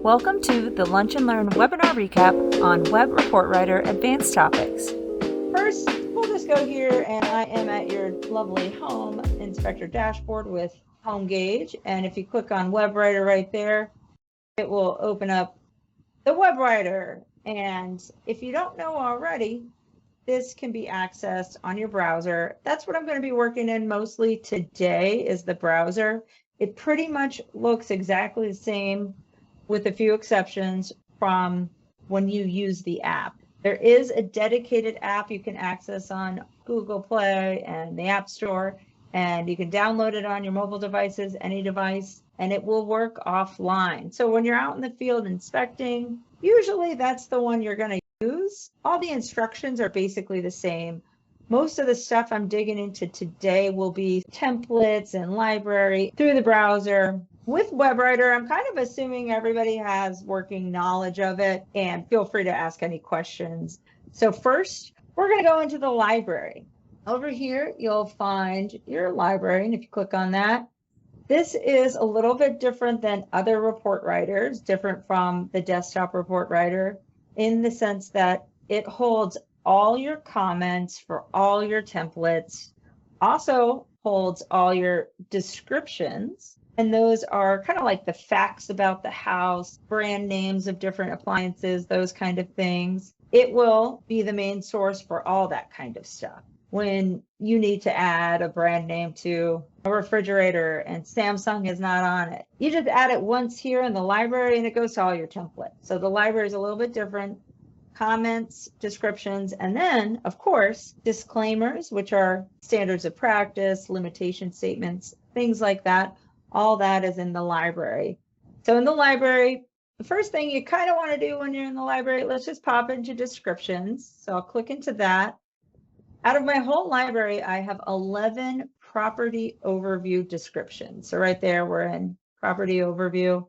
Welcome to the Lunch and Learn webinar recap on Web Report Writer Advanced Topics. First, we'll just go here, and I am at your lovely home inspector dashboard with HomeGauge. And if you click on Web Writer right there, it will open up the Web Writer. And if you don't know already, this can be accessed on your browser. That's what I'm going to be working in mostly today, is the browser. It pretty much looks exactly the same, with a few exceptions, from when you use the app. There is a dedicated app you can access on Google Play and the App Store, and you can download it on your mobile devices, any device, and it will work offline. So when you're out in the field inspecting, usually that's the one you're going to use. All the instructions are basically the same. Most of the stuff I'm digging into today will be templates and library through the browser. With WebWriter, I'm kind of assuming everybody has working knowledge of it, and feel free to ask any questions. So first, we're going to go into the library. Over here, you'll find your library, and if you click on that, this is a little bit different than other report writers, different from the desktop report writer, in the sense that it holds all your comments for all your templates, also holds all your descriptions. And those are kind of like the facts about the house, brand names of different appliances, those kind of things. It will be the main source for all that kind of stuff. When you need to add a brand name to a refrigerator and Samsung is not on it, you just add it once here in the library and it goes to all your templates. So the library is a little bit different. Comments, descriptions, and then, of course, disclaimers, which are standards of practice, limitation statements, things like that. All that is in the library. So in the library, the first thing you kind of want to do when you're in the library, let's just pop into descriptions. So I'll click into that. Out of my whole library, I have 11 property overview descriptions. So right there, we're in property overview.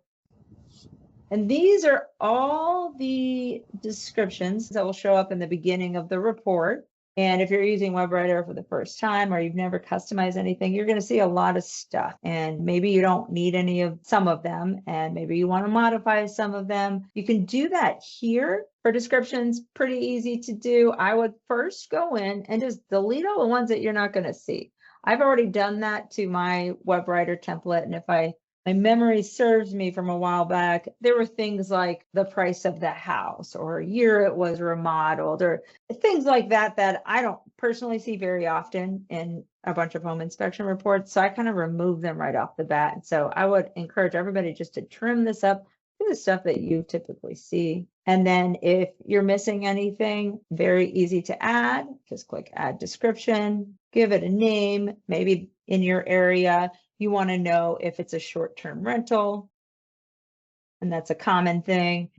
And these are all the descriptions that will show up in the beginning of the report. And if you're using WebWriter for the first time, or you've never customized anything, you're going to see a lot of stuff. And maybe you don't need some of them, and maybe you want to modify some of them. You can do that here for descriptions. Pretty easy to do. I would first go in and just delete all the ones that you're not going to see. I've already done that to my WebWriter template, and if my memory serves me from a while back, there were things like the price of the house, or a year it was remodeled, or things like that that I don't personally see very often in a bunch of home inspection reports. So I kind of remove them right off the bat. And so I would encourage everybody just to trim this up to the stuff that you typically see. And then if you're missing anything, very easy to add. Just click Add Description, give it a name. Maybe in your area, you want to know if it's a short-term rental, and that's a common thing.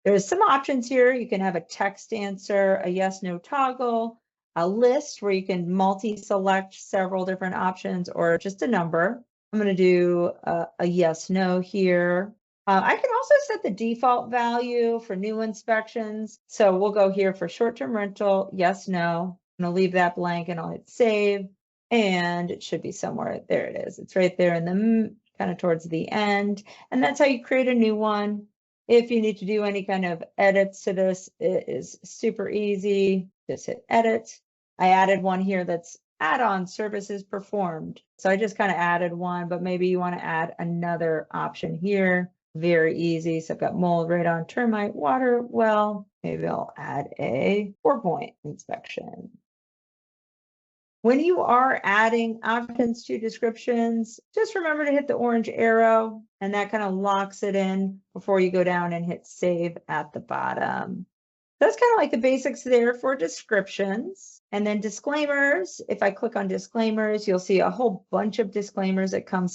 There's some options here. You can have a text answer, a yes/no toggle, a list where you can multi-select several different options, or just a number. I'm going to do a yes/no here. I can also set the default value for new inspections. So we'll go here for short-term rental, yes/no. I'm going to leave that blank and I'll hit save. And it should be somewhere, there it is. It's right there in the kind of towards the end. And that's how you create a new one. If you need to do any kind of edits to this, it is super easy. Just hit edit. I added one here that's add-on services performed. So I just kind of added one, but maybe you want to add another option here. Very easy. So I've got mold, radon, termite, water well. Maybe I'll add a 4-point inspection. When you are adding options to descriptions, just remember to hit the orange arrow, and that kind of locks it in before you go down and hit save at the bottom. That's kind of like the basics there for descriptions. And then disclaimers. If I click on disclaimers, you'll see a whole bunch of disclaimers that come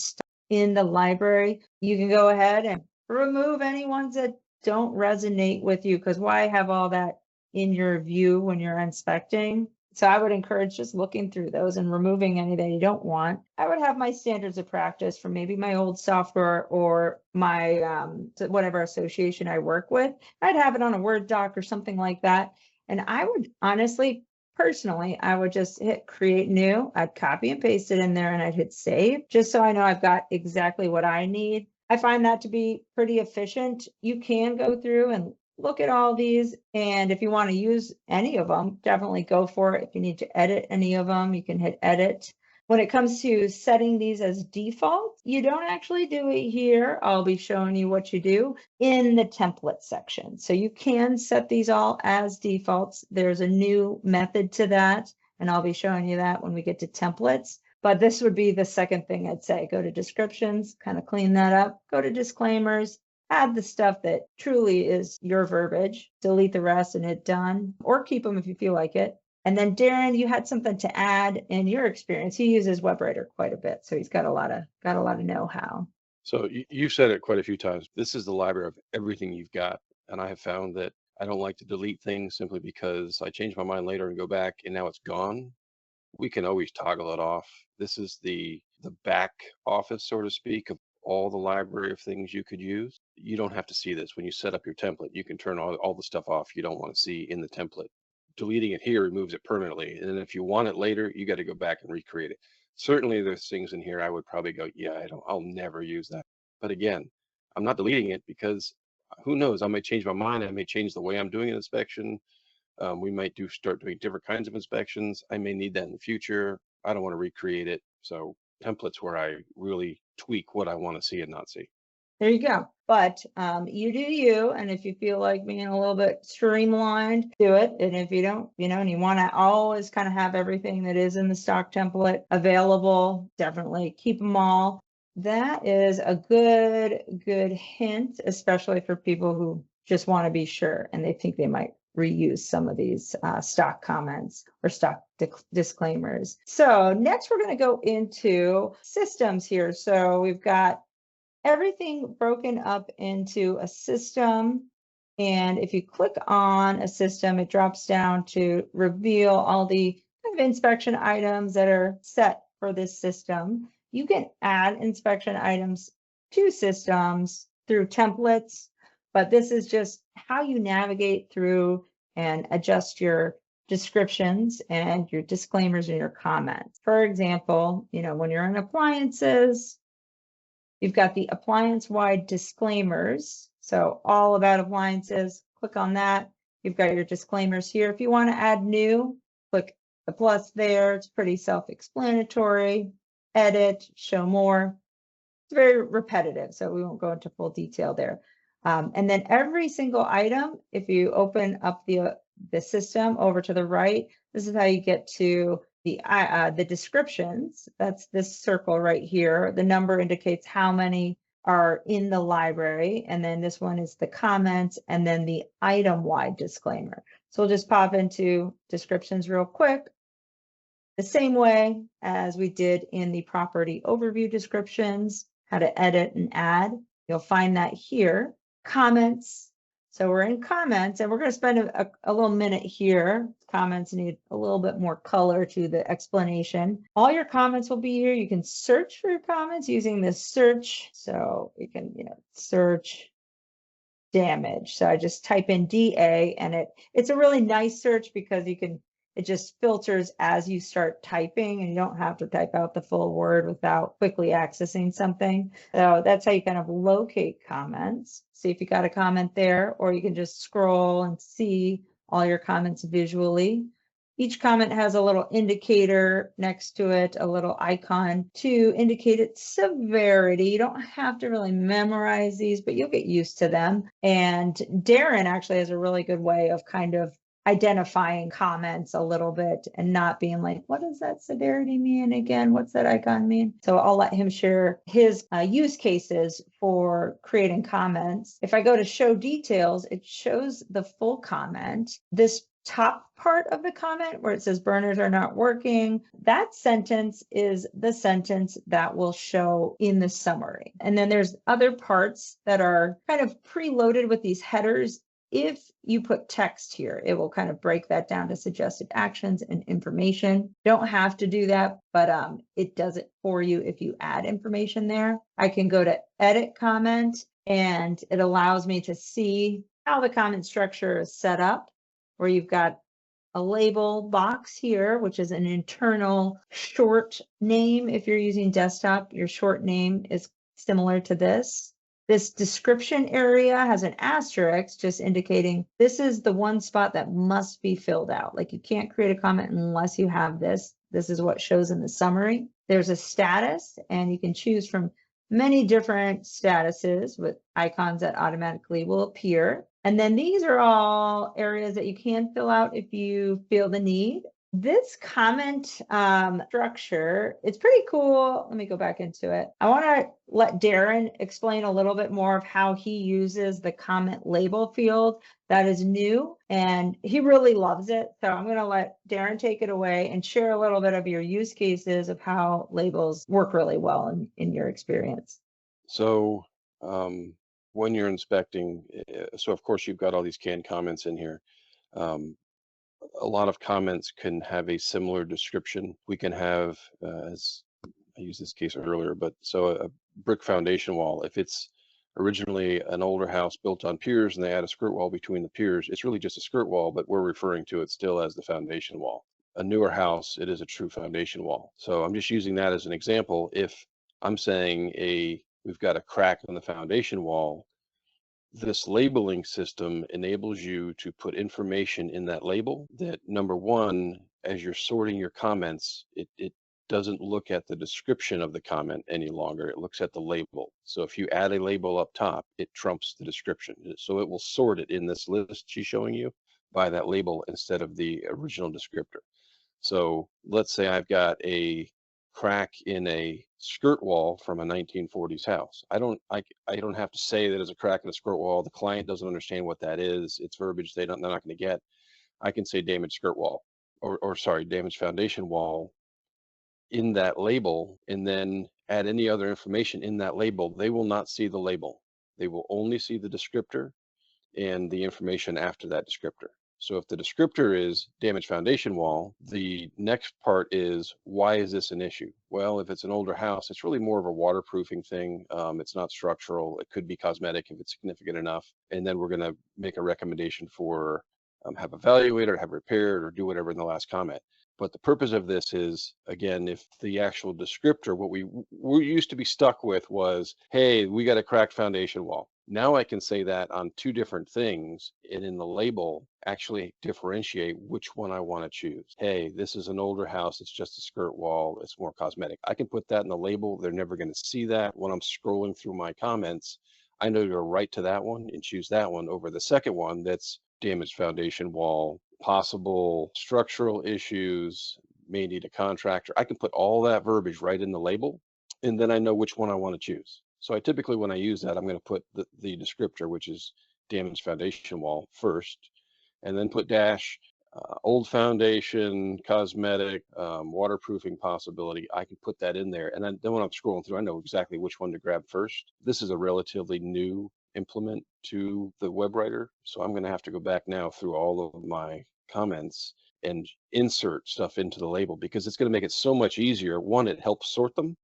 in the library. You can go ahead and remove any ones that don't resonate with you, because why have all that in your view when you're inspecting? So I would encourage just looking through those and removing any that you don't want. I would have my standards of practice from maybe my old software or my whatever association I work with. I'd have it on a Word doc or something like that. And I would honestly, personally, I would just hit create new. I'd copy and paste it in there, and I'd hit save, just so I know I've got exactly what I need. I find that to be pretty efficient. You can go through and look at all these, and if you want to use any of them, definitely go for it. If you need to edit any of them, you can hit edit. When it comes to setting these as default, you don't actually do it here. I'll be showing you what you do in the template section. So you can set these all as defaults. There's a new method to that, and I'll be showing you that when we get to templates. But this would be the second thing I'd say. Go to descriptions, kind of clean that up. Go to disclaimers, add the stuff that truly is your verbiage, delete the rest and hit done, or keep them if you feel like it. And then Darren, you had something to add in your experience. He uses WebWriter quite a bit, so he's got a lot of know-how. So you've said it quite a few times. This is the library of everything you've got. And I have found that I don't like to delete things simply because I change my mind later and go back and now it's gone. We can always toggle it off. This is the back office, so to speak, of all the library of things you could use. You don't have to see this. When you set up your template, you can turn all the stuff off you don't want to see in the template. Deleting it here removes it permanently. And then if you want it later, you got to go back and recreate it. Certainly there's things in here I would probably go, yeah, I'll never use that. But again, I'm not deleting it because who knows, I may change my mind. I may change the way I'm doing an inspection. We might start doing different kinds of inspections. I may need that in the future. I don't want to recreate it. So templates where I really tweak what I want to see and not see. There you go. But you do you, and if you feel like being a little bit streamlined, do it. And if you don't, and you want to always kind of have everything that is in the stock template available, definitely keep them all. That is a good hint, especially for people who just want to be sure and they think they might reuse some of these stock comments or stock disclaimers. So next we're going to go into systems here. So we've got everything broken up into a system. And if you click on a system, it drops down to reveal all the kind of inspection items that are set for this system. You can add inspection items to systems through templates, but this is just how you navigate through and adjust your descriptions and your disclaimers and your comments. For example, when you're in appliances, you've got the appliance-wide disclaimers. So all about appliances, click on that. You've got your disclaimers here. If you want to add new, click the plus there. It's pretty self-explanatory. Edit, show more. It's very repetitive, so we won't go into full detail there. And then every single item, if you open up the system over to the right, this is how you get to the descriptions. That's this circle right here. The number indicates how many are in the library. And then this one is the comments and then the item-wide disclaimer. So we'll just pop into descriptions real quick. The same way as we did in the property overview descriptions, how to edit and add. You'll find that here. Comments. So we're in comments and we're going to spend a little minute here. Comments need a little bit more color to the explanation. All your comments will be here. You can search for your comments using this search. So you can, search damage. So I just type in DA and it's a really nice search because it just filters as you start typing and you don't have to type out the full word without quickly accessing something. So that's how you kind of locate comments. See if you got a comment there, or you can just scroll and see all your comments visually. Each comment has a little indicator next to it, a little icon to indicate its severity. You don't have to really memorize these, but you'll get used to them. And Darren actually has a really good way of kind of identifying comments a little bit and not being like, what does that severity mean again? What's that icon mean? So I'll let him share his use cases for creating comments. If I go to show details, it shows the full comment. This top part of the comment where it says burners are not working, that sentence is the sentence that will show in the summary. And then there's other parts that are kind of preloaded with these headers. If you put text here, it will kind of break that down to suggested actions and information. Don't have to do that, but it does it for you if you add information there. I can go to edit comment and it allows me to see how the comment structure is set up, where you've got a label box here, which is an internal short name. If you're using desktop, your short name is similar to this. This description area has an asterisk just indicating this is the one spot that must be filled out. Like you can't create a comment unless you have this. This is what shows in the summary. There's a status, and you can choose from many different statuses with icons that automatically will appear. And then these are all areas that you can fill out if you feel the need. This comment structure, it's pretty cool. Let me go back into it. I want to let Darren explain a little bit more of how he uses the comment label field. That is new, and he really loves it. So I'm going to let Darren take it away and share a little bit of your use cases of how labels work really well in your experience. So when you're inspecting, so of course you've got all these canned comments in here. A lot of comments can have a similar description. We can have, as I used this case earlier, but so a brick foundation wall, if it's originally an older house built on piers and they add a skirt wall between the piers, it's really just a skirt wall, but we're referring to it still as the foundation wall. A newer house, it is a true foundation wall. So I'm just using that as an example. If I'm saying we've got a crack in the foundation wall, this labeling system enables you to put information in that label that, number one, as you're sorting your comments, it doesn't look at the description of the comment any longer. It looks at the label. So if you add a label up top, it trumps the description. So it will sort it in this list she's showing you by that label instead of the original descriptor. So let's say I've got a crack in a skirt wall from a 1940s house. I don't have to say that it's a crack in a skirt wall. The client doesn't understand what that is. It's verbiage they're not going to get. I can say damaged skirt wall or sorry, damaged foundation wall in that label, and then add any other information in that label. They will not see the label. They will only see the descriptor and the information after that descriptor. So if the descriptor is damaged foundation wall, the next part is, why is this an issue? Well, if it's an older house, it's really more of a waterproofing thing. It's not structural. It could be cosmetic if it's significant enough. And then we're going to make a recommendation for have evaluated, have repaired, or do whatever in the last comment. But the purpose of this is, again, if the actual descriptor, what we used to be stuck with was, hey, we got a cracked foundation wall. Now I can say that on two different things, and in the label actually differentiate which one I want to choose. Hey, this is an older house. It's just a skirt wall. It's more cosmetic. I can put that in the label. They're never going to see that. When I'm scrolling through my comments, I know to go right to that one and choose that one over the second one that's damaged foundation wall, possible structural issues, may need a contractor. I can put all that verbiage right in the label, and then I know which one I want to choose. So I typically, when I use that, I'm going to put the descriptor, which is damaged foundation wall, first, and then put dash, old foundation, cosmetic, waterproofing possibility. I can put that in there. And then when I'm scrolling through, I know exactly which one to grab first. This is a relatively new implement to the web writer. So I'm going to have to go back now through all of my comments and insert stuff into the label, because it's going to make it so much easier. One, it helps sort them.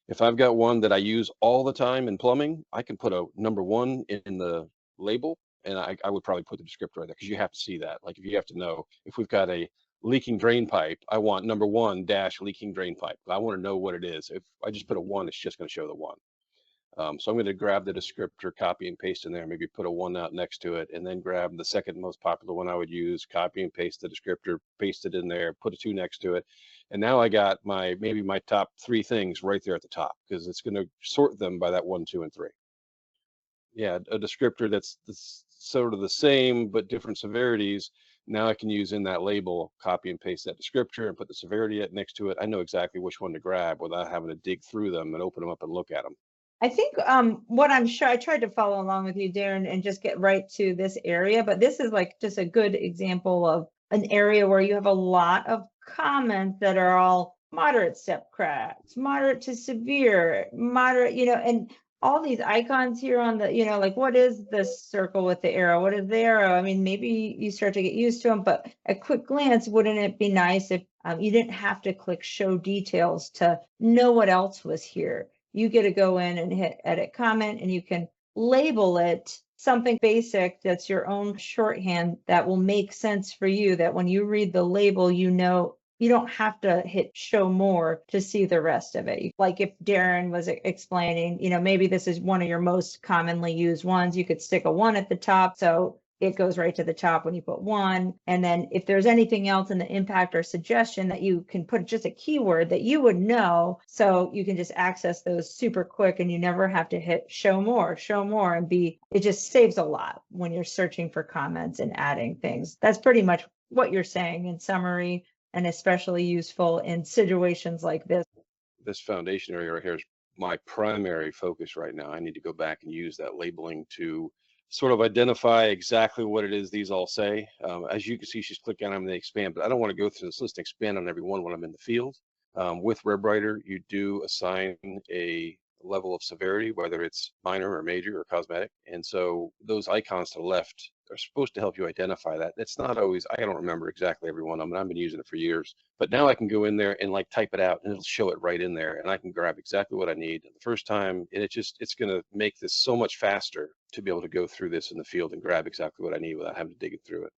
If I've got one that I use all the time in plumbing, I can put a number one in the label, and I would probably put the descriptor right there, because you have to see that. Like if you have to know, if we've got a leaking drain pipe, I want number one dash leaking drain pipe. I want to know what it is. If I just put a one, it's just going to show the one. So I'm going to grab the descriptor, copy and paste in there, maybe put a one out next to it, and then grab the second most popular one I would use, copy and paste the descriptor, paste it in there, put a two next to it. And now I got maybe my top three things right there at the top, because it's going to sort them by that 1, 2, and 3. Yeah, a descriptor that's sort of the same but different severities. Now I can use in that label, copy and paste that descriptor and put the severity next to it. I know exactly which one to grab without having to dig through them and open them up and look at them. I think what I'm sure, I tried to follow along with you, Darren, and just get right to this area, but this is like just a good example of an area where you have a lot of comments that are all moderate step cracks, moderate to severe, moderate, and all these icons here on the, like what is this circle with the arrow? What is the arrow? I mean, maybe you start to get used to them, but at quick glance, wouldn't it be nice if you didn't have to click show details to know what else was here? You get to go in and hit edit comment, and you can label it something basic that's your own shorthand that will make sense for you, that when you read the label, you don't have to hit show more to see the rest of it. Like if Darren was explaining, maybe this is one of your most commonly used ones, you could stick a 1 at the top. So it goes right to the top when you put 1. And then if there's anything else in the impact or suggestion that you can put just a keyword that you would know, so you can just access those super quick and you never have to hit show more, and it just saves a lot when you're searching for comments and adding things. That's pretty much what you're saying in summary, and especially useful in situations like this. This foundation area right here is my primary focus right now. I need to go back and use that labeling to sort of identify exactly what it is these all say. As you can see, she's clicking on them and they expand, but I don't want to go through this list and expand on every one when I'm in the field. With Web Writer, you do assign a level of severity, whether it's minor or major or cosmetic. And so those icons to the left are supposed to help you identify that. It's not always, I don't remember exactly every one of them. I've been using it for years, but now I can go in there and like type it out and it'll show it right in there and I can grab exactly what I need the first time. And it's going to make this so much faster to be able to go through this in the field and grab exactly what I need without having to dig it through it.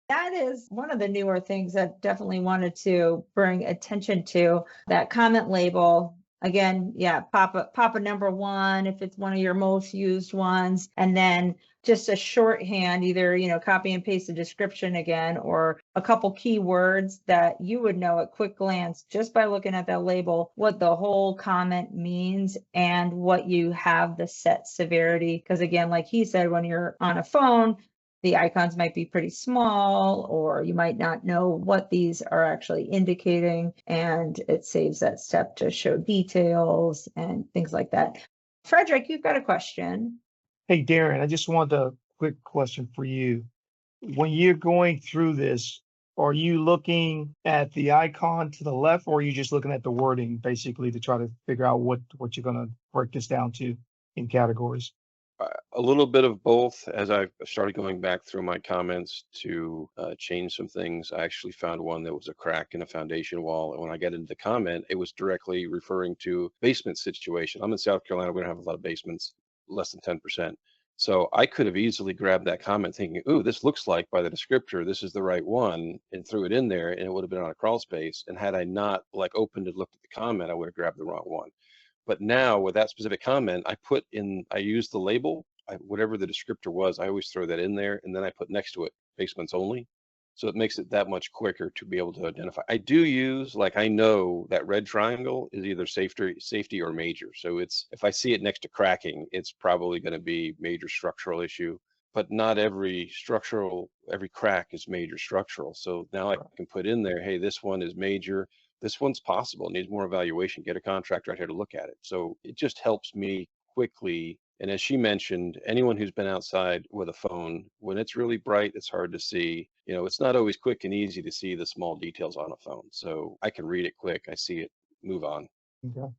That is one of the newer things that definitely wanted to bring attention to, that comment label. Again, yeah, pop a number 1 if it's one of your most used ones, and then just a shorthand, either copy and paste the description again, or a couple keywords that you would know at quick glance just by looking at that label what the whole comment means and what you have the set severity. Because again, like he said, when you're on a phone, the icons might be pretty small, or you might not know what these are actually indicating, and it saves that step to show details and things like that. Frederick, you've got a question. Hey, Darren, I just want a quick question for you. When you're going through this, are you looking at the icon to the left, or are you just looking at the wording basically to try to figure out what you're going to break this down to in categories? A little bit of both. As I started going back through my comments to change some things, I actually found one that was a crack in a foundation wall. And when I got into the comment, it was directly referring to basement situation. I'm in South Carolina. We don't have a lot of basements, less than 10%. So I could have easily grabbed that comment thinking, ooh, this looks like by the descriptor, this is the right one, and threw it in there and it would have been on a crawl space. And had I not opened and looked at the comment, I would have grabbed the wrong one. But now with that specific comment, I use the label, whatever the descriptor was, I always throw that in there. And then I put next to it, basements only. So it makes it that much quicker to be able to identify. I do use, I know that red triangle is either safety or major. So if I see it next to cracking, it's probably going to be major structural issue, but not every crack is major structural. So now I can put in there, hey, this one is major. This one's possible, needs more evaluation, get a contractor out here to look at it. So it just helps me quickly. And as she mentioned, anyone who's been outside with a phone, when it's really bright, it's hard to see. It's not always quick and easy to see the small details on a phone. So I can read it quick. I see it, move on. Okay.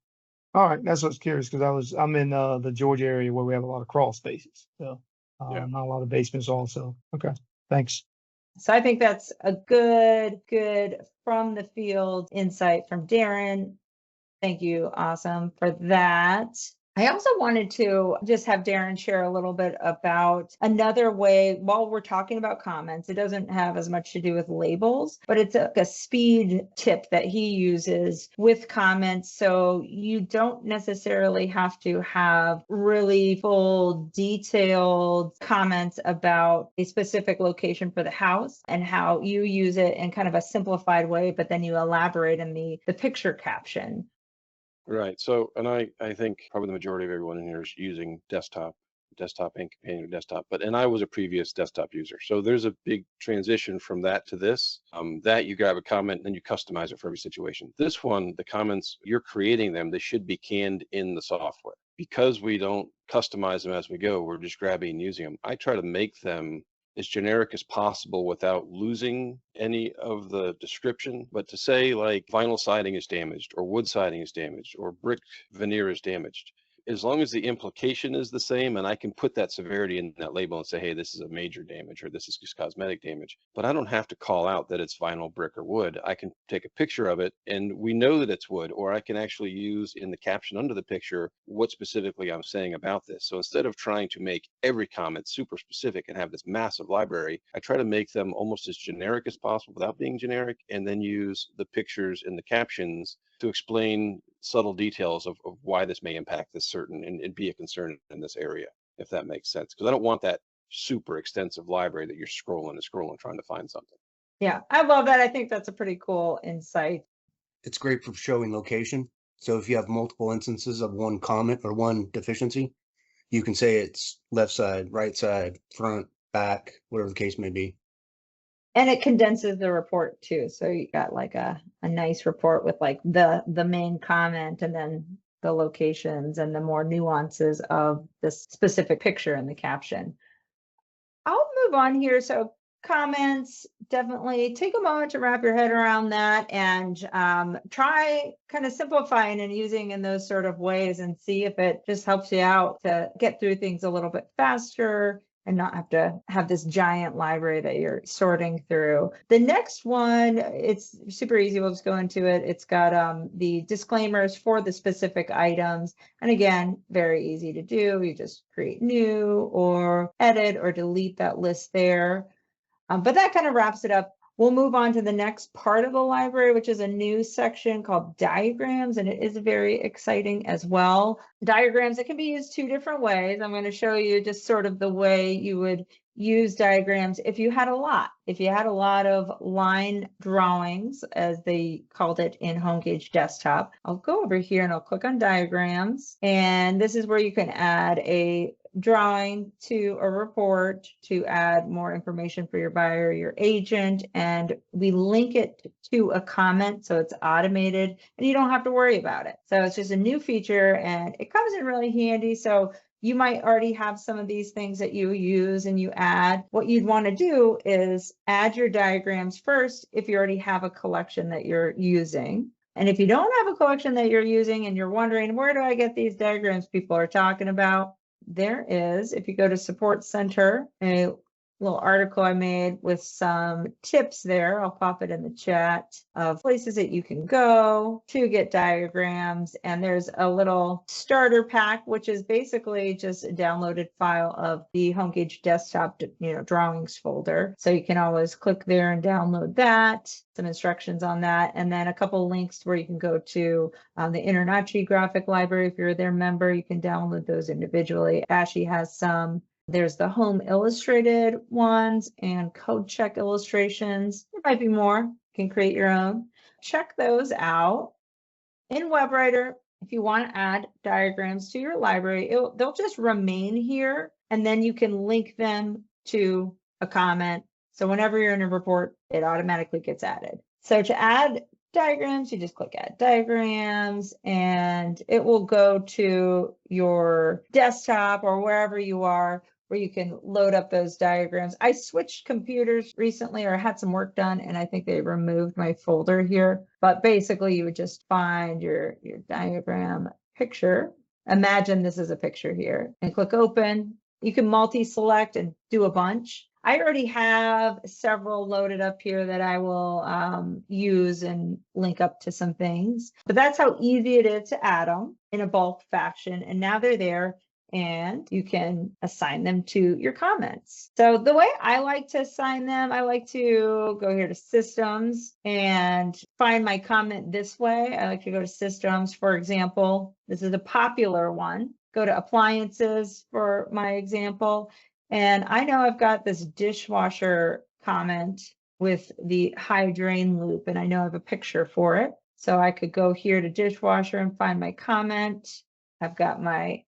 All right. That's what's curious, because I'm in the Georgia area where we have a lot of crawl spaces. So not a lot of basements also. Okay. Thanks. So I think that's a good from the field insight from Darren. Thank you. Awesome for that. I also wanted to just have Darren share a little bit about another way while we're talking about comments. It doesn't have as much to do with labels, but it's a speed tip that he uses with comments. So you don't necessarily have to have really full detailed comments about a specific location for the house and how you use it in kind of a simplified way, but then you elaborate in the picture caption. Right. So, and I think probably the majority of everyone in here is using desktop and companion desktop, and I was a previous desktop user. So there's a big transition from that to this, that you grab a comment and then you customize it for every situation. This one, the comments, you're creating them, they should be canned in the software. Because we don't customize them as we go, we're just grabbing and using them. I try to make them as generic as possible without losing any of the description. But to say vinyl siding is damaged or wood siding is damaged or brick veneer is damaged, as long as the implication is the same, and I can put that severity in that label and say, hey, this is a major damage or this is just cosmetic damage, but I don't have to call out that it's vinyl, brick, or wood. I can take a picture of it and we know that it's wood, or I can actually use in the caption under the picture what specifically I'm saying about this. So instead of trying to make every comment super specific and have this massive library, I try to make them almost as generic as possible without being generic, and then use the pictures and the captions to explain subtle details of why this may impact this certain and be a concern in this area, if that makes sense. Because I don't want that super extensive library that you're scrolling and scrolling trying to find something. Yeah, I love that. I think that's a pretty cool insight. It's great for showing location. So if you have multiple instances of one comment or one deficiency, you can say it's left side, right side, front, back, whatever the case may be. And it condenses the report too. So you got like a nice report with like the main comment and then the locations and the more nuances of this specific picture in the caption. I'll move on here. So comments, definitely take a moment to wrap your head around that and try kind of simplifying and using in those sort of ways and see if it just helps you out to get through things a little bit faster and not have to have this giant library that you're sorting through. The next one, it's super easy. We'll just go into it. It's got the disclaimers for the specific items. And again, very easy to do. You just create new or edit or delete that list there. But that kind of wraps it up. We'll move on to the next part of the library, which is a new section called diagrams, and it is very exciting as well. Diagrams, it can be used two different ways. I'm going to show you just sort of the way you would use diagrams if you had a lot. If you had a lot of line drawings, as they called it in HomeGauge Desktop, I'll go over here and I'll click on diagrams. And this is where you can add a drawing to a report to add more information for your buyer, your agent, and we link it to a comment so it's automated and you don't have to worry about it. So it's just a new feature and it comes in really handy. So you might already have some of these things that you use and you add. What you'd want to do is add your diagrams first if you already have a collection that you're using. And if you don't have a collection that you're using and you're wondering, where do I get these diagrams people are talking about? There is, if you go to Support Center, a little article I made with some tips there. I'll pop it in the chat of places that you can go to get diagrams. And there's a little starter pack, which is basically just a downloaded file of the HomeGauge Desktop, drawings folder. So you can always click there and download that. Some instructions on that, and then a couple links where you can go to the InterNACHI graphic library. If you're their member, you can download those individually. Ashley has some. There's the home illustrated ones and code check illustrations. There might be more. You can create your own. Check those out. In WebWriter, if you want to add diagrams to your library, they'll just remain here, and then you can link them to a comment. So whenever you're in a report, it automatically gets added. So to add diagrams, you just click Add Diagrams, and it will go to your desktop or wherever you are, where you can load up those diagrams. I switched computers recently, or had some work done, and I think they removed my folder here. But basically, you would just find your diagram picture. Imagine this is a picture here, and click Open. You can multi-select and do a bunch. I already have several loaded up here that I will use and link up to some things. But that's how easy it is to add them in a bulk fashion. And now they're there, and you can assign them to your comments. So the way I like to assign them, I like to go here to Systems and find my comment this way. I like to go to Systems, for example. This is a popular one. Go to Appliances for my example. And I know I've got this dishwasher comment with the high drain loop, and I know I have a picture for it. So I could go here to dishwasher and find my comment. I've got my,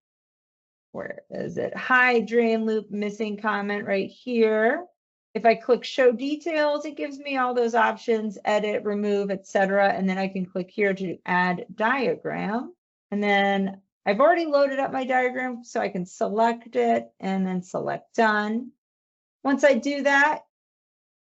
where is it? High drain loop missing comment right here. If I click Show Details, it gives me all those options, edit, remove, etc. And then I can click here to add diagram. And then I've already loaded up my diagram, so I can select it and then select Done. Once I do that,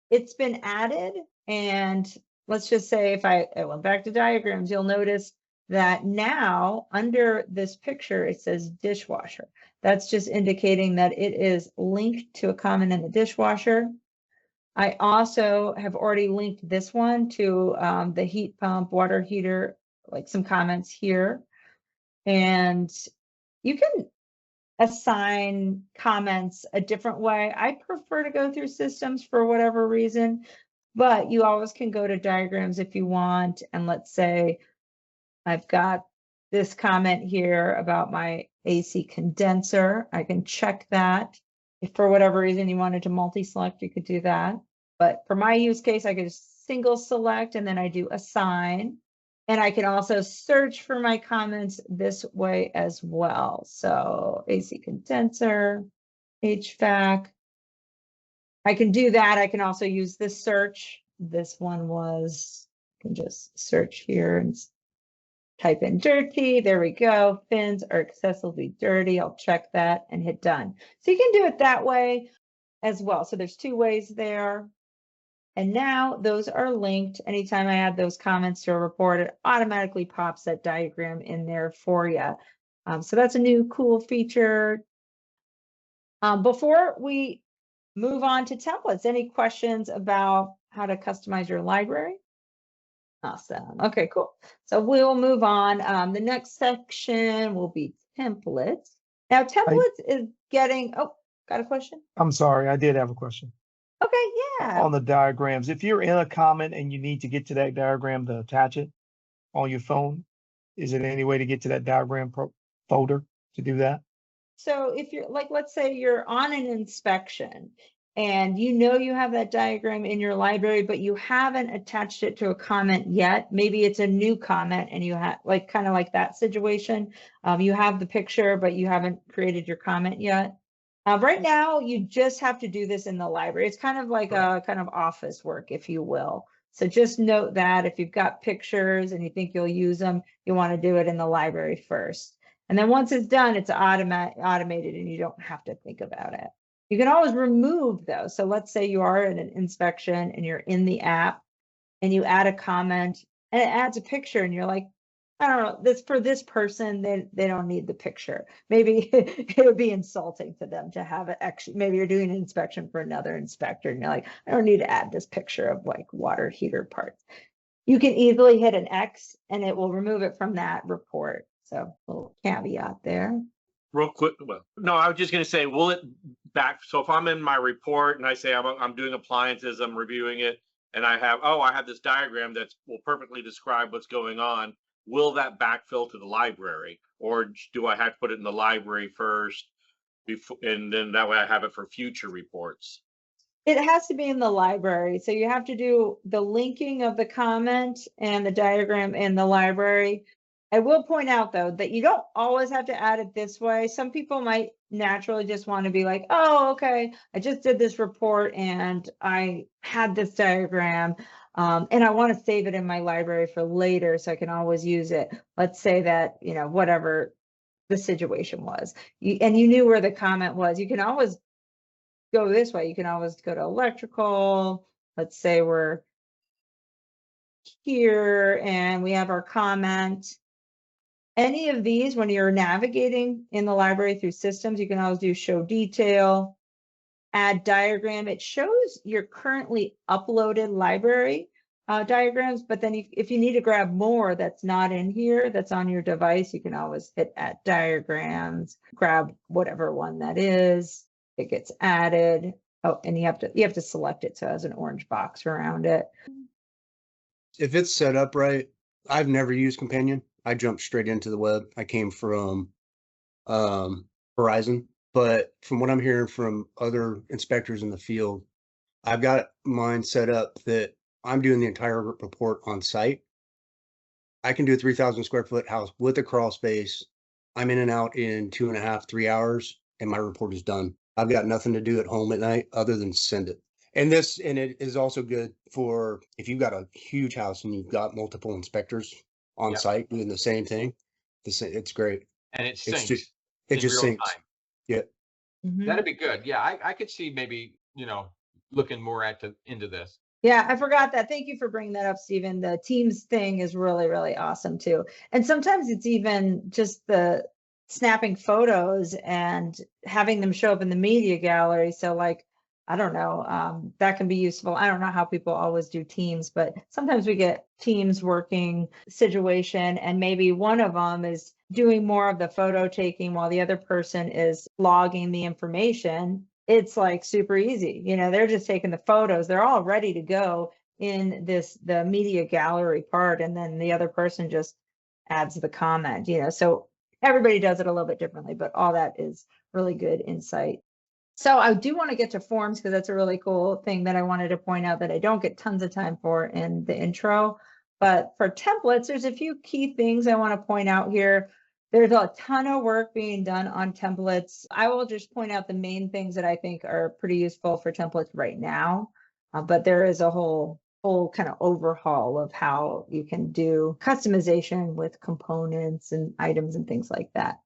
it's been added. And let's just say if I went back to diagrams, you'll notice that now under this picture, it says dishwasher. That's just indicating that it is linked to a comment in the dishwasher. I also have already linked this one to the heat pump, water heater, like some comments here. And you can assign comments a different way. I prefer to go through systems for whatever reason, but you always can go to diagrams if you want. And let's say I've got this comment here about my AC condenser. I can check that. If for whatever reason you wanted to multi-select, you could do that. But for my use case, I could single select and then I do assign. And I can also search for my comments this way as well. So AC condenser, HVAC. I can do that. I can also use this search. This one was, I can just search here and type in dirty. There we go. Fins are excessively dirty. I'll check that and hit done. So you can do it that way as well. So there's two ways there. And now those are linked. Anytime I add those comments to a report, it automatically pops that diagram in there for you. So that's a new cool feature. Before we move on to templates, any questions about how to customize your library? Awesome. Okay, cool. So we'll move on. The next section will be templates. Now, templates is getting, oh, got a question? I'm sorry, I did have a question. Okay, yeah. On the diagrams, if you're in a comment and you need to get to that diagram to attach it on your phone, is it any way to get to that diagram folder to do that? So if you're like, let's say you're on an inspection and you know you have that diagram in your library, but you haven't attached it to a comment yet. Maybe it's a new comment and you have like kind of like that situation. You have the picture, but you haven't created your comment yet. Right now, you just have to do this in the library. It's kind of like a kind of office work, if you will. So just note that if you've got pictures and you think you'll use them, you want to do it in the library first. And then once it's done, it's automated and you don't have to think about it. You can always remove those. So let's say you are in an inspection and you're in the app and you add a comment and it adds a picture and you're like, I don't know, this for this person, they don't need the picture. Maybe it would be insulting to them to have it actually, maybe you're doing an inspection for another inspector and you're like, I don't need to add this picture of like water heater parts. You can easily hit an X and it will remove it from that report. So a little caveat there. Real quick, well, no, I was just going to say, will it back? So if I'm in my report and I say I'm doing appliances, I'm reviewing it, and I have this diagram that will perfectly describe what's going on. Will that backfill to the library, or do I have to put it in the library first, before, and then that way I have it for future reports? It has to be in the library. So you have to do the linking of the comment and the diagram in the library. I will point out, though, that you don't always have to add it this way. Some people might naturally just want to be like, oh, okay, I just did this report and I had this diagram and I want to save it in my library for later so I can always use it. Let's say that, you know, whatever the situation was, and you knew where the comment was, you can always go this way. You can always go to electrical. Let's say we're here and we have our comment. Any of these, when you're navigating in the library through systems, you can always do show detail, add diagram. It shows your currently uploaded library diagrams, but then if you need to grab more that's not in here, that's on your device, you can always hit add diagrams, grab whatever one that is. It gets added. Oh, and you have to select it so it has an orange box around it. If it's set up right, I've never used Companion. I jumped straight into the web. I came from Verizon, but from what I'm hearing from other inspectors in the field, I've got mine set up that I'm doing the entire report on site. I can do a 3,000 square foot house with a crawl space. I'm in and out in 2.5, 3 hours, and my report is done. I've got nothing to do at home at night other than send it. And it is also good for if you've got a huge house and you've got multiple inspectors on site doing the same thing. It's great. And it syncs. It just syncs. Time. Yeah. Mm-hmm. That'd be good. Yeah, I could see maybe, looking more into this. Yeah, I forgot that. Thank you for bringing that up, Stephen. The Teams thing is really, really awesome too. And sometimes it's even just the snapping photos and having them show up in the media gallery. So like, I don't know, that can be useful. I don't know how people always do Teams, but sometimes we get Teams working situation and maybe one of them is doing more of the photo taking while the other person is logging the information. It's like super easy. They're just taking the photos. They're all ready to go in the media gallery part. And then the other person just adds the comment, so everybody does it a little bit differently, but all that is really good insight. So I do want to get to forms because that's a really cool thing that I wanted to point out that I don't get tons of time for in the intro. But for templates, there's a few key things I want to point out here. There's a ton of work being done on templates. I will just point out the main things that I think are pretty useful for templates right now. But there is a whole kind of overhaul of how you can do customization with components and items and things like that.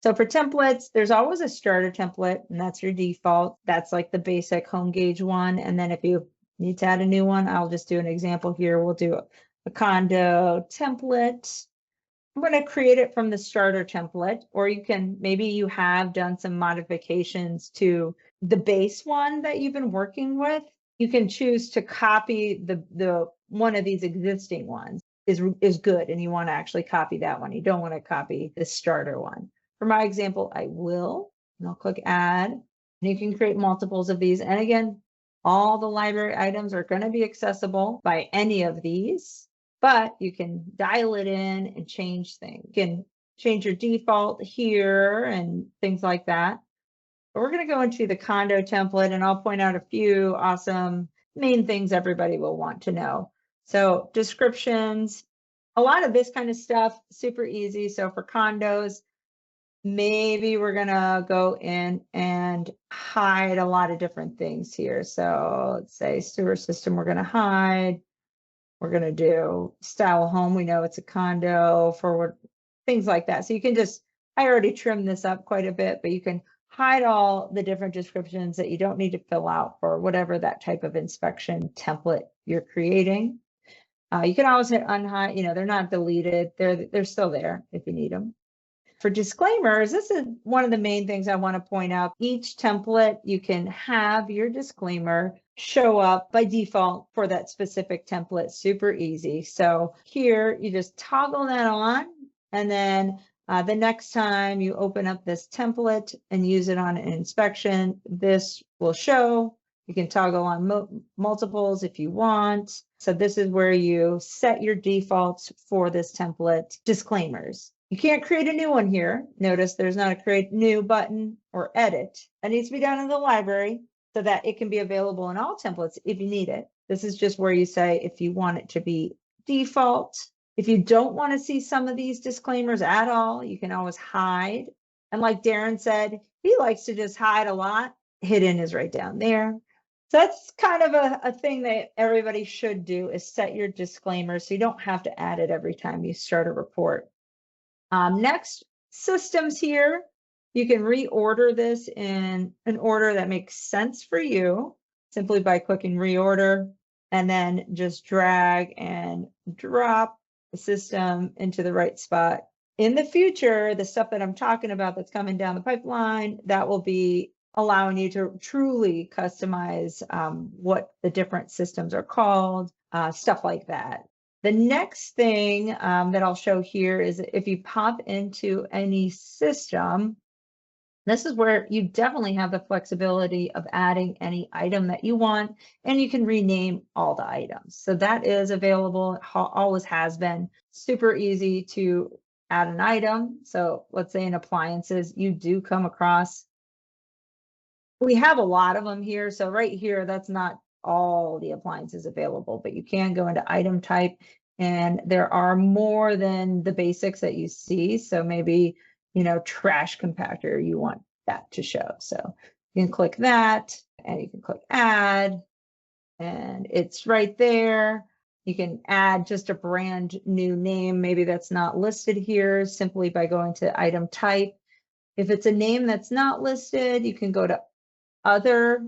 So for templates, there's always a starter template, and that's your default. That's like the basic HomeGauge one. And then if you need to add a new one, I'll just do an example here. We'll do a condo template. I'm going to create it from the starter template, or maybe you have done some modifications to the base one that you've been working with. You can choose to copy the one of these existing ones is good, and you want to actually copy that one. You don't want to copy the starter one. For my example, I will, and I'll click add, and you can create multiples of these. And again, all the library items are going to be accessible by any of these, but you can dial it in and change things. You can change your default here and things like that. But we're going to go into the condo template, and I'll point out a few awesome main things everybody will want to know. So descriptions, a lot of this kind of stuff, super easy. So for condos, maybe we're going to go in and hide a lot of different things here. So let's say sewer system, we're going to hide. We're going to do style home. We know it's a condo, forward, things like that. So you can I already trimmed this up quite a bit, but you can hide all the different descriptions that you don't need to fill out for whatever that type of inspection template you're creating. You can always hit unhide, they're not deleted. They're still there if you need them. For disclaimers, this is one of the main things I want to point out. Each template, you can have your disclaimer show up by default for that specific template, super easy. So here you just toggle that on, and then the next time you open up this template and use it on an inspection, this will show. You can toggle on multiples if you want. So this is where you set your defaults for this template disclaimers. You can't create a new one here. Notice there's not a create new button or edit. That needs to be done in the library so that it can be available in all templates if you need it. This is just where you say if you want it to be default. If you don't want to see some of these disclaimers at all, you can always hide. And like Darren said, he likes to just hide a lot. Hidden is right down there. So that's kind of a thing that everybody should do, is set your disclaimer so you don't have to add it every time you start a report. Next, systems here. You can reorder this in an order that makes sense for you simply by clicking reorder, and then just drag and drop the system into the right spot. In the future, the stuff that I'm talking about that's coming down the pipeline, that will be allowing you to truly customize what the different systems are called, stuff like that. The next thing that I'll show here is if you pop into any system, this is where you definitely have the flexibility of adding any item that you want, and you can rename all the items. So that is available, always has been. Super easy to add an item. So let's say in appliances, you do come across, we have a lot of them here. So right here, that's not all the appliances available, but you can go into item type, and there are more than the basics that you see. So maybe, trash compactor, you want that to show. So you can click that, and you can click add, and it's right there. You can add just a brand new name. Maybe that's not listed here, simply by going to item type. If it's a name that's not listed, you can go to other.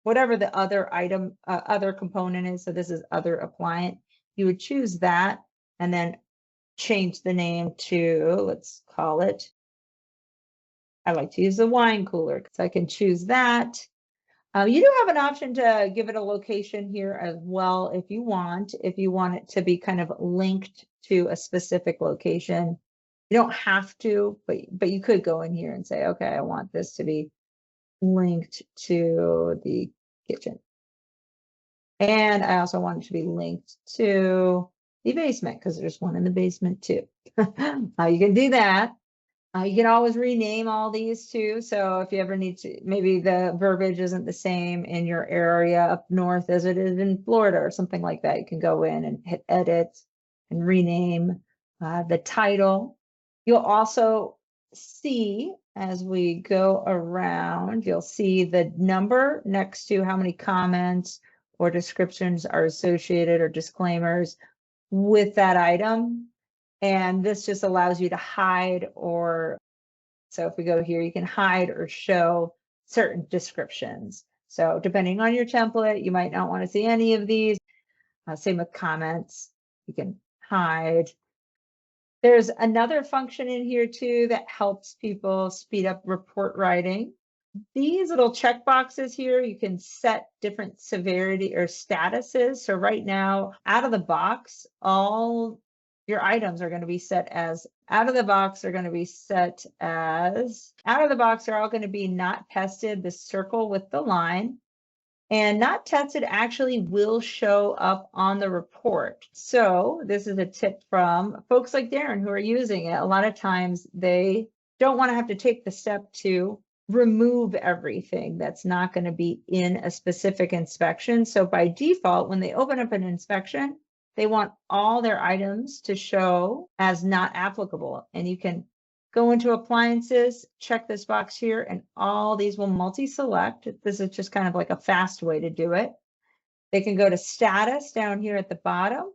whatever the other item, other component is. So this is other appliance. You would choose that and then change the name to, let's call it, I like to use the wine cooler, so I can choose that. You do have an option to give it a location here as well if you want it to be kind of linked to a specific location. You don't have to, but you could go in here and say, okay, I want this to be linked to the kitchen. And I also want it to be linked to the basement because there's one in the basement too. You can do that. You can always rename all these too. So if you ever need to, maybe the verbiage isn't the same in your area up north as it is in Florida or something like that, you can go in and hit edit and rename the title. You'll also see as we go around, you'll see the number next to how many comments or descriptions are associated or disclaimers with that item. And this just allows you to hide or, so if we go here, you can hide or show certain descriptions. So depending on your template, you might not want to see any of these. Same with comments, you can hide. There's another function in here too that helps people speed up report writing. These little check boxes here, you can set different severity or statuses. So right now, out of the box, all your items are going to be set as out of the box are all going to be not tested, the circle with the line. And not tested actually will show up on the report. So this is a tip from folks like Darren who are using it. A lot of times they don't want to have to take the step to remove everything that's not going to be in a specific inspection. So by default, when they open up an inspection, they want all their items to show as not applicable. And you can go into appliances, check this box here, and all these will multi-select. This is just kind of like a fast way to do it. They can go to status down here at the bottom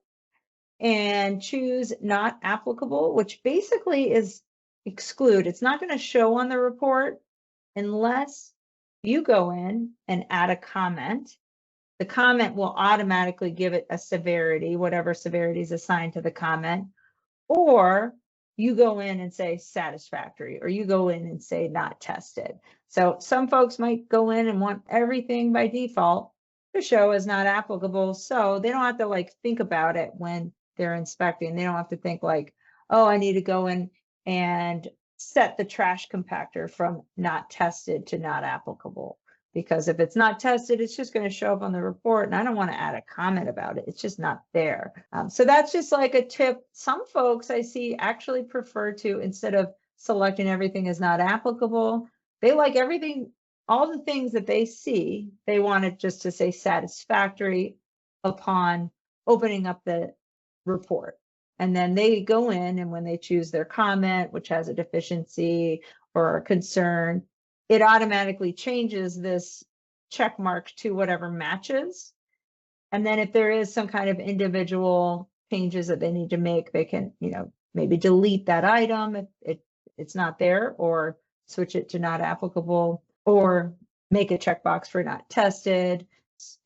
and choose not applicable, which basically is exclude. It's not going to show on the report unless you go in and add a comment. The comment will automatically give it a severity, whatever severity is assigned to the comment, or you go in and say satisfactory, or you go in and say not tested. So some folks might go in and want everything by default to show as not applicable. So they don't have to like think about it when they're inspecting. They don't have to think like, oh, I need to go in and set the trash compactor from not tested to not applicable. Because if it's not tested, it's just going to show up on the report and I don't want to add a comment about it. It's just not there. So that's just like a tip. Some folks I see actually prefer to, instead of selecting everything as not applicable, they like everything, all the things that they see, they want it just to say satisfactory upon opening up the report. And then they go in and when they choose their comment, which has a deficiency or a concern, it automatically changes this check mark to whatever matches. And then if there is some kind of individual changes that they need to make, they can, maybe delete that item if it's not there, or switch it to not applicable, or make a checkbox for not tested.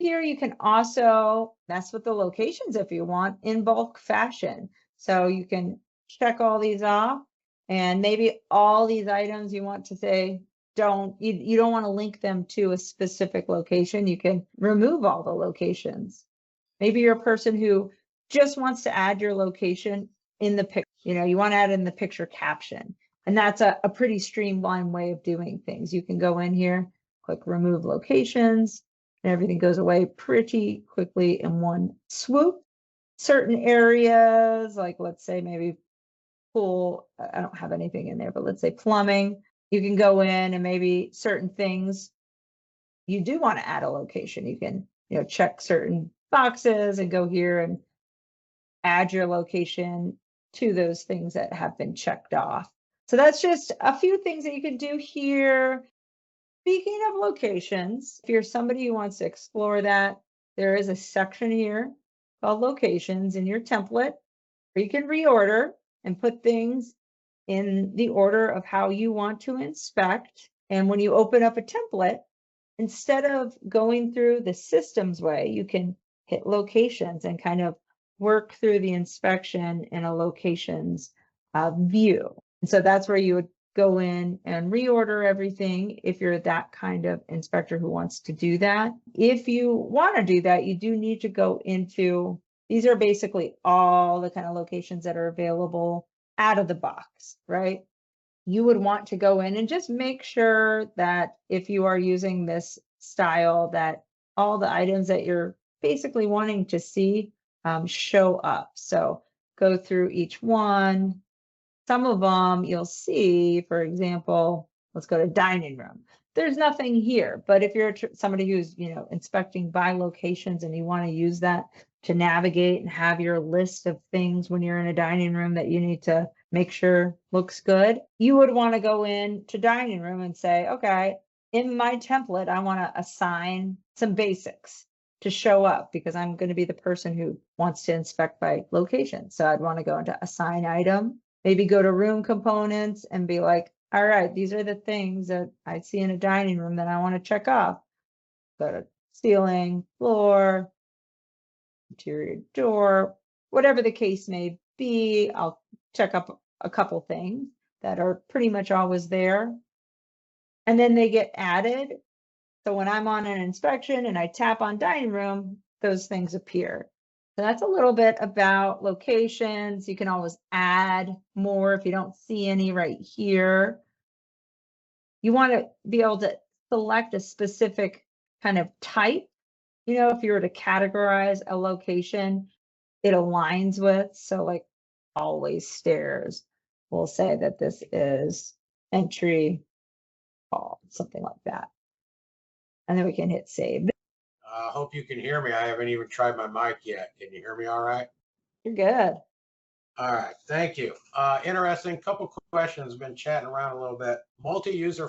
Here you can also mess with the locations if you want in bulk fashion. So you can check all these off, and maybe all these items you want to say, you don't want to link them to a specific location. You can remove all the locations. Maybe you're a person who just wants to add your location in the picture. You want to add in the picture caption. And that's a pretty streamlined way of doing things. You can go in here, click remove locations, and everything goes away pretty quickly in one swoop. Certain areas, like let's say maybe pool, I don't have anything in there, but let's say plumbing, you can go in and maybe certain things you do want to add a location. You can, check certain boxes and go here and add your location to those things that have been checked off. So that's just a few things that you can do here. Speaking of locations, if you're somebody who wants to explore that, there is a section here called locations in your template where you can reorder and put things in the order of how you want to inspect. And when you open up a template, instead of going through the systems way, you can hit locations and kind of work through the inspection in a locations view. And so that's where you would go in and reorder everything if you're that kind of inspector who wants to do that. If you want to do that, you do need to go into, these are basically all the kind of locations that are available out of the box, right? You would want to go in and just make sure that if you are using this style, that all the items that you're basically wanting to see show up. So go through each one. Some of them you'll see, for example, let's go to dining room. There's nothing here, but if you're somebody who's, inspecting by locations and you want to use that to navigate and have your list of things when you're in a dining room that you need to make sure looks good, you would want to go in to dining room and say, okay, in my template, I want to assign some basics to show up because I'm going to be the person who wants to inspect by location. So I'd want to go into assign item, maybe go to room components and be like, all right, these are the things that I see in a dining room that I want to check off. Go to ceiling, floor, interior door, whatever the case may be. I'll check up a couple things that are pretty much always there. And then they get added. So when I'm on an inspection and I tap on dining room, those things appear. So that's a little bit about locations. You can always add more if you don't see any right here. You want to be able to select a specific kind of type. If you were to categorize a location, it aligns with, so like always stairs, we'll say that this is entry hall, something like that. And then we can hit save. I hope you can hear me. I haven't even tried my mic yet. Can you hear me all right? You're good. All right, thank you. Interesting couple questions, been chatting around a little bit. Multi-user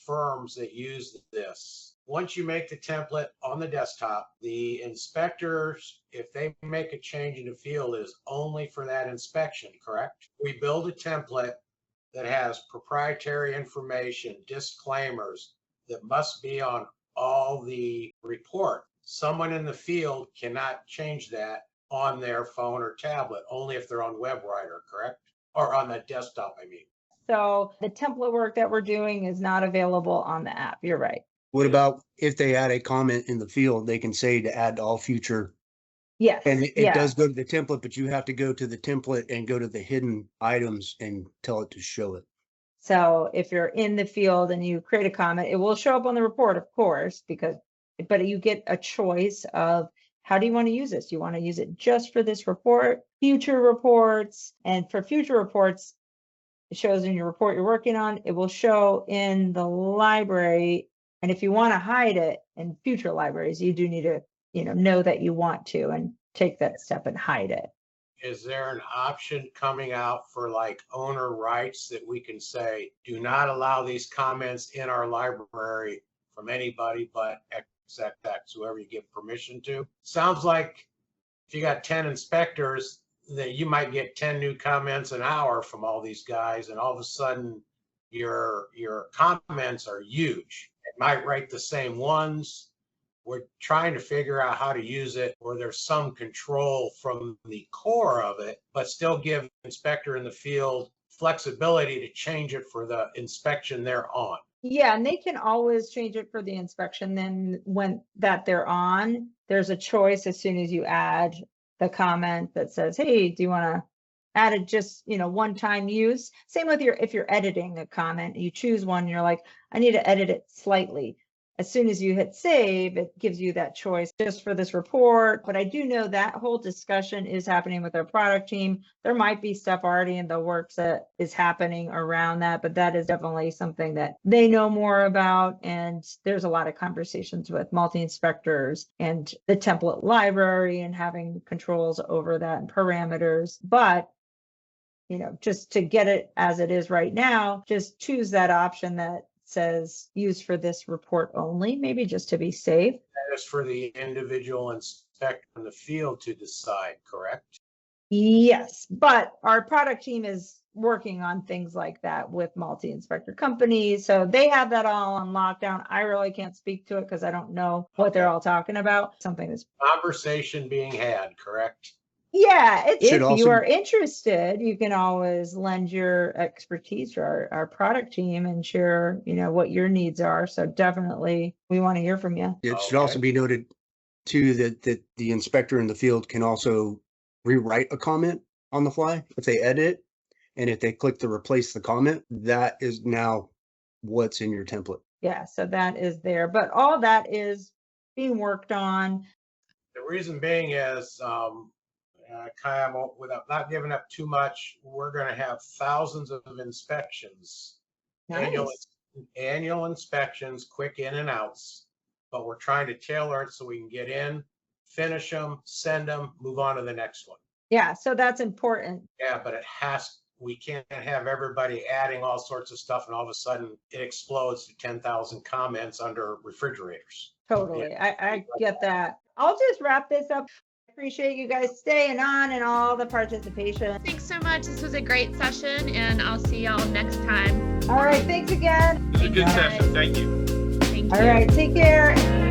firms that use this. Once you make the template on the desktop, the inspectors, if they make a change in the field, is only for that inspection, correct? We build a template that has proprietary information, disclaimers that must be on all the report. Someone in the field cannot change that on their phone or tablet, only if they're on Web Writer, correct? Or on the desktop, I mean. So the template work that we're doing is not available on the app. You're right. What about if they add a comment in the field, they can say to add to all future, Yes. and it yeah. does go to the template, but you have to go to the template and go to the hidden items and tell it to show it. So if you're in the field and you create a comment, it will show up on the report, of course, but you get a choice of how do you want to use this? Do you want to use it just for this report, future reports? And for future reports, it shows in your report you're working on, it will show in the library. And if you want to hide it in future libraries, you do need to, know that you want to and take that step and hide it. Is there an option coming out for like owner rights that we can say, do not allow these comments in our library from anybody but XXX, whoever you give permission to? Sounds like if you got 10 inspectors, that you might get 10 new comments an hour from all these guys, and all of a sudden your comments are huge. It might write the same ones. We're trying to figure out how to use it where there's some control from the core of it, but still give the inspector in the field flexibility to change it for the inspection they're on. Yeah, and they can always change it for the inspection. Then when that they're on, there's a choice as soon as you add the comment that says, hey, do you want to add it just, one-time use? Same with if you're editing a comment, you choose one, you're like, I need to edit it slightly. As soon as you hit save, it gives you that choice just for this report. But I do know that whole discussion is happening with our product team. There might be stuff already in the works that is happening around that, but that is definitely something that they know more about. And there's a lot of conversations with multi-inspectors and the template library and having controls over that and parameters. But just to get it as it is right now, just choose that option that says use for this report only, maybe just to be safe. That is for the individual inspector in the field to decide, correct? Yes, but our product team is working on things like that with multi-inspector companies. So they have that all on lockdown. I really can't speak to it because I don't know what they're all talking about. Something that's Conversation being had, correct? Yeah, Should if you also- are interested, you can always lend your expertise to our product team and share, what your needs are. So definitely we want to hear from you. It should also be noted too that the inspector in the field can also rewrite a comment on the fly if they edit. And if they click to replace the comment, that is now what's in your template. Yeah, so that is there, but all that is being worked on. The reason being is, kind of without not giving up too much, we're going to have thousands of inspections, Nice. annual inspections, quick in and outs. But we're trying to tailor it so we can get in, finish them, send them, move on to the next one. Yeah, so that's important. Yeah, but we can't have everybody adding all sorts of stuff and all of a sudden it explodes to 10,000 comments under refrigerators. Totally. I get that. I'll just wrap this up. Appreciate you guys staying on and all the participation. Thanks so much. This was a great session, and I'll see y'all next time. All right. Thanks again. It was a good Bye. session. Thank you. Thank you. All right. Take care.